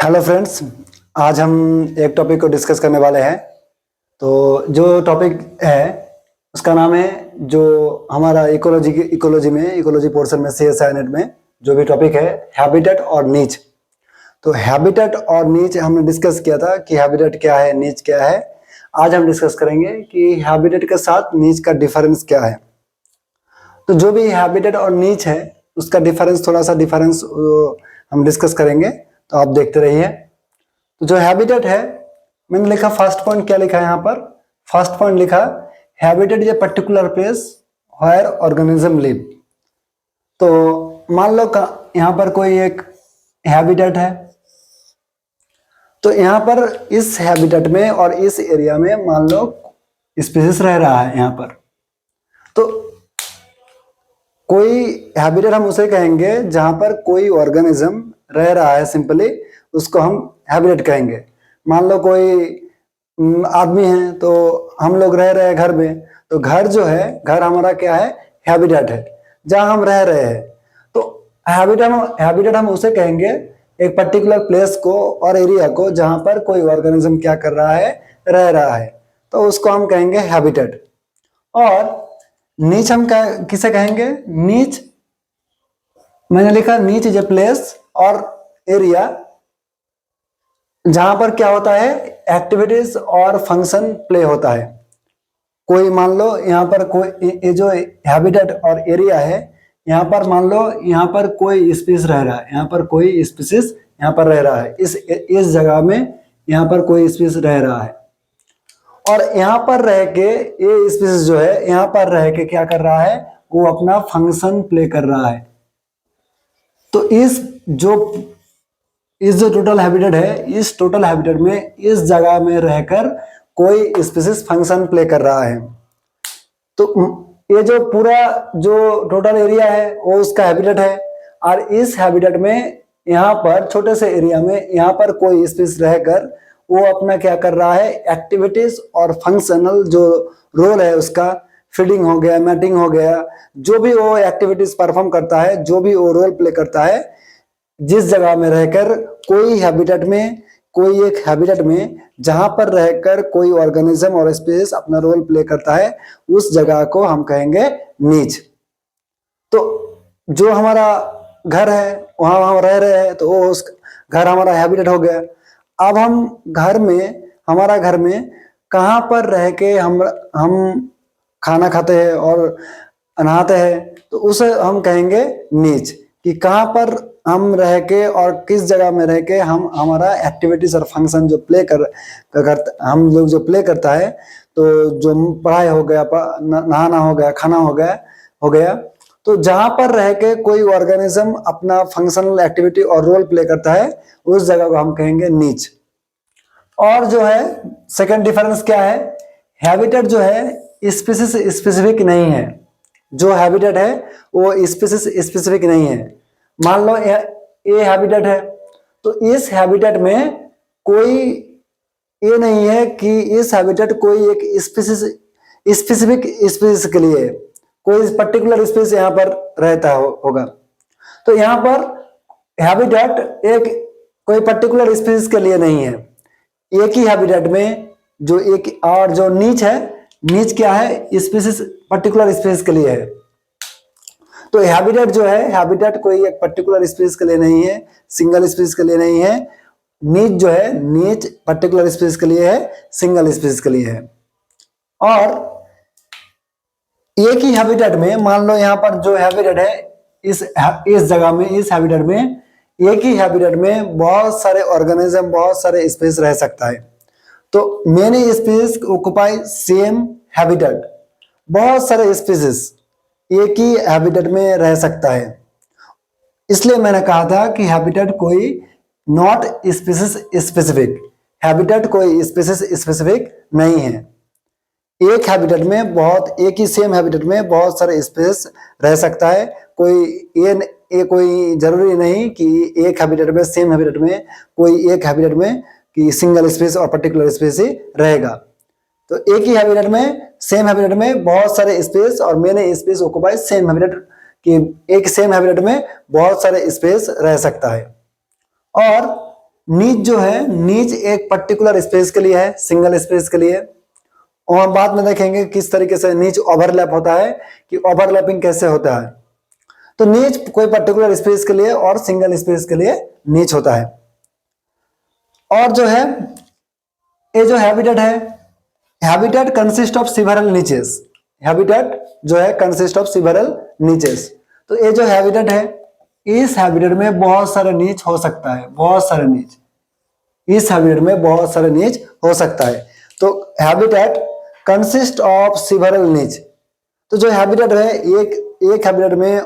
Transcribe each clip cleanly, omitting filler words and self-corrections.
Hello friends. आज हम एक टॉपिक को डिस्कस करने वाले हैं। तो जो टॉपिक है उसका नाम है, जो हमारा इकोलॉजी पोर्शन में CSI नेट में जो भी टॉपिक है, हैबिटेट और नीच। तो हैबिटेट और नीच हमने डिस्कस किया था कि हैबिटेट क्या है, नीच क्या है। आज हम डिस्कस करेंगे कि हैबिटेट के साथ नीच का डिफरेंस क्या है। तो जो भी हैबिटेट और नीच है उसका डिफरेंस, थोड़ा सा डिफरेंस हम डिस्कस करेंगे। तो आप देखते रहिए। तो जो हैबिटेट है, मैंने लिखा फर्स्ट पॉइंट, क्या लिखा है यहाँ पर? फर्स्ट पॉइंट लिखा habitat is a particular place where organism live. तो मान लो यहाँ पर कोई एक हैबिटेट है, तो यहाँ पर इस हैबिटेट में और इस एरिया में मान लो स्पीसीज रह रहा है यहाँ पर। तो कोई हैबिटेट हम उसे कहेंगे जहां पर कोई ऑर्गेनिज्म रह रहा है, सिंपली उसको हम हैबिटेट कहेंगे। मान लो कोई आदमी है, तो हम लोग रह रहे हैं घर में, तो घर जो है, घर हमारा क्या है? हैबिटेट है, जहां हम रह रहे हैं। तो हैबिटेट हम उसे कहेंगे एक पर्टिकुलर प्लेस को और एरिया को जहां पर कोई ऑर्गेनिज्म क्या कर रहा है? रह रहा है। तो उसको हम कहेंगे हैबिटेट। और नीच हम किसे कहेंगे? नीच मैंने लिखा नीच इज ए प्लेस और एरिया जहां पर क्या होता है? एक्टिविटीज और फंक्शन प्ले होता है। कोई मान लो यहाँ पर कोई ये जो हैबिटेट और एरिया है, यहाँ पर मान लो यहाँ पर कोई स्पीसीज रह रहा है, यहाँ पर कोई स्पीसीज यहाँ पर रह रहा है, इस जगह में यहाँ पर कोई स्पीसीज रह रहा है। और यहाँ पर रह के ये स्पीसीज जो है यहाँ पर रह के क्या कर रहा है? वो अपना फंक्शन प्ले कर रहा है। तो इस जो टोटल हैबिटेट है, इस टोटल हैबिटेट में इस जगह में रहकर कोई स्पीसीज फंक्शन प्ले कर रहा है। तो ये जो पूरा जो टोटल एरिया है वो उसका हैबिटेट है। और इस हैबिटेट में यहाँ पर छोटे से एरिया में यहाँ पर कोई स्पीसीज रहकर वो अपना क्या कर रहा है? एक्टिविटीज और फंक्शनल जो रोल है उसका, फीडिंग हो गया, मैटिंग हो गया, जो भी वो एक्टिविटीज परफॉर्म करता है, जो भी वो रोल प्ले करता है, जिस जगह में रहकर कोई एक हैबिटेट में जहां पर रहकर कोई ऑर्गेनिज्म और स्पीसीज अपना रोल प्ले करता है, उस जगह को हम कहेंगे नीच। तो जो हमारा घर है वहां हम रह रहे हैं, तो वो उस घर हमारा हैबिटेट हो गया। अब हमारा घर में कहां पर रह के हम खाना खाते हैं और नहाते हैं, तो उसे हम कहेंगे नीच। कि कहां पर हम रह के और किस जगह में रह के हम हमारा एक्टिविटीज और फंक्शन जो हम लोग जो प्ले करता है, तो जो पढ़ाई हो गया, नहाना हो गया, खाना हो गया, तो जहां पर रह के कोई ऑर्गेनिज्म अपना फंक्शनल एक्टिविटी और रोल प्ले करता है, उस जगह को हम कहेंगे नीच। और जो है सेकंड डिफरेंस क्या है? हैबिटेट जो है स्पीसीज स्पेसिफिक नहीं है। जो हैबिटेट है वो स्पीसीज स्पेसिफिक नहीं है। मान लो ये हैबिटेट है, तो इस हैबिटेट में कोई ये नहीं है कि इस हैबिटेट कोई एक स्पेसिफिक स्पीसीज के लिए, कोई पर्टिकुलर स्पीसीज यहाँ पर रहता होगा। तो यहाँ पर हैबिटेट एक कोई पर्टिकुलर स्पीसीज के लिए नहीं है, एक ही हैबिटेट में जो एक। और जो नीच है, नीच क्या है? स्पीसीज, पर्टिकुलर स्पीसीज के लिए है। तो हैबिटेट जो है, हैबिटेट कोई एक पर्टिकुलर स्पीसीज के लिए नहीं है, सिंगल स्पीसीज के लिए नहीं है। नीच जो है, नीच पर्टिकुलर स्पीसीज के लिए है, सिंगल स्पीसीज के लिए है। और एक ही हैबिटेट में मान लो यहाँ पर जो हैबिटेट है, इस जगह में, इस हैबिटेट में, एक ही हैबिटेट में बहुत सारे ऑर्गेनिज्म, बहुत सारे स्पीसीज रह सकता है। तो many species occupy same habitat, बहुत सारे स्पीसीज एक ही हैबिटेट में रह सकता है। इसलिए मैंने कहा था कि हैबिटेट कोई नॉट स्पीसीज स्पेसिफिक, हैबिटेट कोई स्पीसीज स्पेसिफिक नहीं है। एक हैबिटेट में एक ही सेम हैबिटेट में बहुत सारे स्पीसीज रह सकता है। कोई जरूरी नहीं कि एक हैबिटेट में, सेम हैबिटेट में, कोई एक हैबिटेट में कि सिंगल स्पीसीज और पर्टिकुलर स्पीसीज रहेगा। तो एक ही हैबिटेट में, सेम हैबिटेट में बहुत सारे स्पीसीज और many species occupy same habitat, कि एक सेम हैबिटेट में बहुत सारे स्पीसीज रह सकता है। और नीच जो है, नीच एक पर्टिकुलर स्पेस के लिए है, सिंगल स्पेस के लिए, और हम बाद में देखेंगे किस तरीके से नीच ओवरलैप होता है, कि ओवरलैपिंग कैसे होता है। तो नीच कोई पर्टिकुलर स्पेस के लिए और सिंगल स्पेस के लिए नीच होता है। और जो है ये जो हैबिटेट है, habitat consist of several niches, habitat जो है कंसिस्ट ऑफ सिवरल नीचेस। तो ये जो हैबिटेट है, इस हैबिटेट में बहुत सारे नीच हो सकता है, बहुत सारे नीच, इस हैबिटेट में बहुत सारे नीच हो सकता है। तो हैबिटेट कंसिस्ट ऑफ सिवरल नीच। तो जो हैबिटेट है, एक हैबिटेट में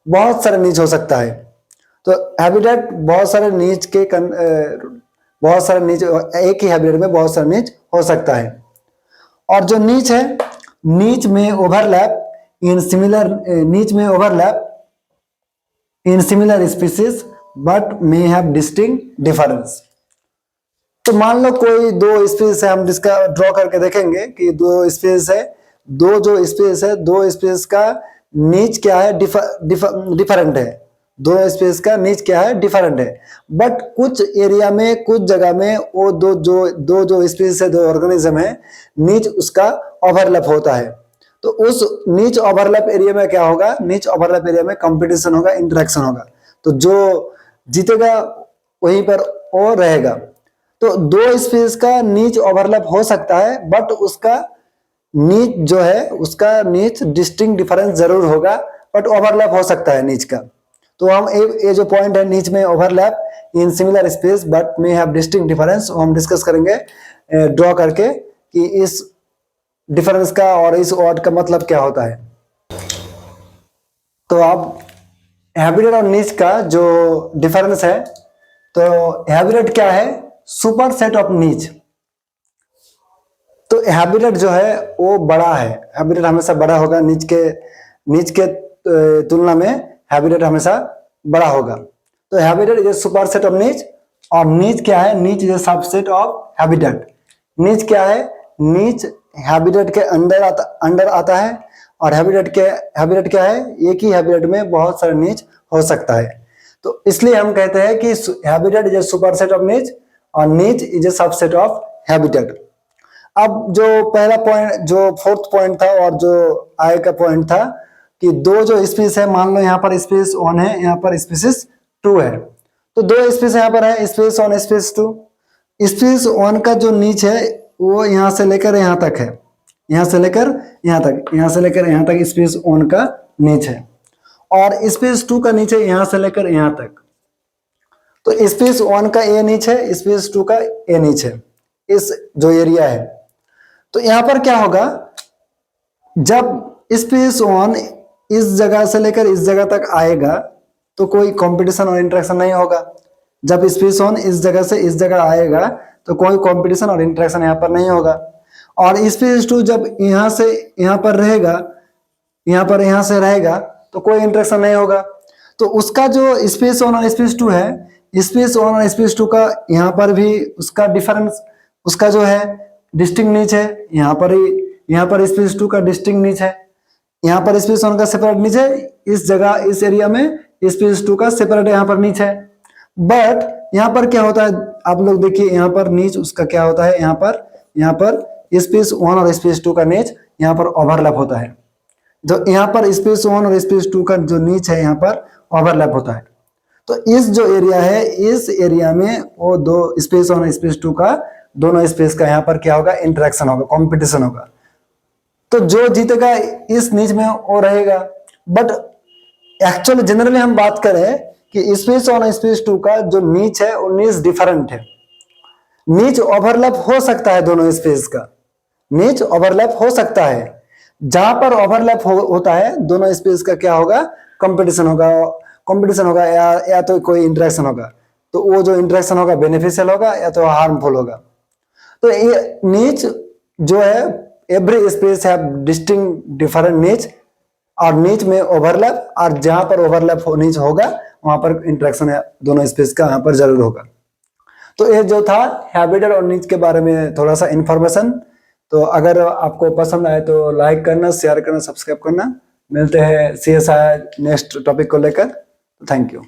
बहुत सारे नीच हो सकता है। तो हैबिटेट बहुत सारे नीच के बहुत सारे नीच, एक ही हैबिटेट में बहुत सारे नीच हो सकता है। और जो नीच है, नीच में ओवरलैप इन सिमिलर, नीच में overlap in similar species but may have distinct difference. तो मान लो कोई दो स्पीसीज है, हम जिसका ड्रॉ करके देखेंगे कि दो स्पीसीज है, दो जो स्पीसीज है, दो स्पीसीज का नीच क्या है, डिफरेंट है, दो स्पीसीज का नीच क्या है, डिफरेंट है। बट कुछ एरिया में, कुछ जगह में वो दो जो स्पीसीज है, दो ऑर्गेनिज्म है, नीच उसका ओवरलैप होता है। तो उस नीच ओवरलैप एरिया में क्या होगा, नीच ओवरलैप एरिया में कंपटीशन होगा, इंटरेक्शन होगा। तो जो जीतेगा वहीं पर वो रहेगा। तो दो स्पीसीज का नीच ओवरलैप हो सकता है, बट उसका नीच जो है, उसका नीच डिस्टिंक्ट डिफरेंस जरूर होगा, बट ओवरलैप हो सकता है नीच का। तो हम ये जो पॉइंट है, नीच में overlap in similar space but may have distinct difference, हम डिस्कस करेंगे ड्रॉ करके कि इस डिफरेंस का और इस वर्ड का मतलब क्या होता है। तो अब हैबिटेट और नीच का जो डिफरेंस है, तो हैबिटेट क्या है, सुपर सेट ऑफ नीच। तो हैबिटेट जो है वो बड़ा है, हैबिटेट हमेशा बड़ा होगा, नीच के तुलना में हैबिटेट हमेशा बड़ा होगा। तो habitat is super set of नीच, और नीच क्या है, नीच इज सबसेट ऑफ हैबिटेट। नीच क्या है, नीच हैबिटेट के अंडर आता है, और हैबिटेट क्या है, एक ही हैबिटेट में बहुत सारे नीच हो सकता है। तो इसलिए हम कहते हैं कि habitat is A superset of नीच और नीच is a subset of habitat. अब जो पहला पॉइंट, जो फोर्थ पॉइंट था और जो आगे का पॉइंट था कि दो जो स्पीसीज है, मान लो यहाँ पर स्पीसीज 1 है, यहाँ पर स्पीसीज 2 है। तो दो स्पीसीज यहाँ पर है, स्पीसीज 1, स्पीसीज 2। स्पीसीज 1 का जो नीच है वो यहाँ से लेकर यहाँ तक है, यहाँ से लेकर यहाँ तक, यहाँ से लेकर यहाँ तक स्पीसीज 1 का नीच है, और स्पीसीज 2 का नीच है यहाँ से लेकर यहाँ तक। तो स्पीसीज 1 का ए नीच है, स्पीसीज 2 का ए नीच है, इस जो एरिया है। तो यहाँ पर क्या होगा, जब स्पीसीज 1 इस जगह से लेकर इस जगह तक आएगा तो कोई कंपटीशन और इंटरेक्शन नहीं होगा। जब स्पीसीज 1 इस जगह से इस जगह आएगा तो कोई कंपटीशन और इंटरेक्शन यहाँ पर नहीं होगा। और स्पीसीज 2 जब यहाँ से यहाँ पर रहेगा, यहाँ पर यहाँ से रहेगा तो कोई इंटरेक्शन नहीं होगा। तो उसका जो स्पीसीज 1 और स्पीसीज 2 है, स्पीसीज 1 और स्पीसीज 2 का यहाँ पर भी उसका डिफरेंस, उसका जो है डिस्टिंक्ट नीच है, यहाँ पर स्पीसीज 2 का डिस्टिंक्ट नीच है, यहाँ पर स्पीसीज 1 का सेपरेट नीच है, इस जगह इस एरिया में स्पीसीज 2 का सेपरेट यहाँ पर नीच है। बट यहाँ पर क्या होता है, आप लोग देखिए, यहाँ पर नीच उसका क्या होता है, यहाँ पर स्पीसीज 1 और स्पीसीज 2 का नीच यहाँ पर ओवरलैप होता है। जो यहाँ पर स्पीसीज 1 और स्पीसीज 2 का जो नीच है यहाँ पर ओवरलैप होता है। तो इस जो एरिया है, इस एरिया में वो दो स्पीसीज 1 और स्पीसीज 2 का, दोनों स्पेस का यहाँ पर क्या होगा, इंटरेक्शन होगा, कंपटीशन होगा। तो जो जीतेगा इस नीच में वो रहेगा। बट एक्चुअली जनरली हम बात करें कि स्पीसीज 1 और स्पीसीज 2 का जो नीच है वो नीच डिफरेंट है। नीच ओवरलैप हो सकता है, दोनों स्पेस का नीच ओवरलैप हो सकता है। जहां पर ओवरलैप होता है दोनों स्पेस का क्या होगा, कंपटीशन होगा या तो कोई इंटरेक्शन होगा। तो वो जो इंटरेक्शन होगा बेनिफिशियल होगा या तो हार्मफुल होगा। तो ये नीच जो है, every space have distinct different नीच, और नीच में ओवरलैप, और जहां पर ओवरलैप नीच होगा वहां पर इंटरेक्शन है दोनों स्पेस का यहाँ पर जरूर होगा। तो ये जो था हैबिटेट और नीच के बारे में थोड़ा सा इंफॉर्मेशन। तो अगर आपको पसंद आए तो लाइक करना, शेयर करना, सब्सक्राइब करना। मिलते हैं CSI नेक्स्ट टॉपिक को लेकर। Thank you.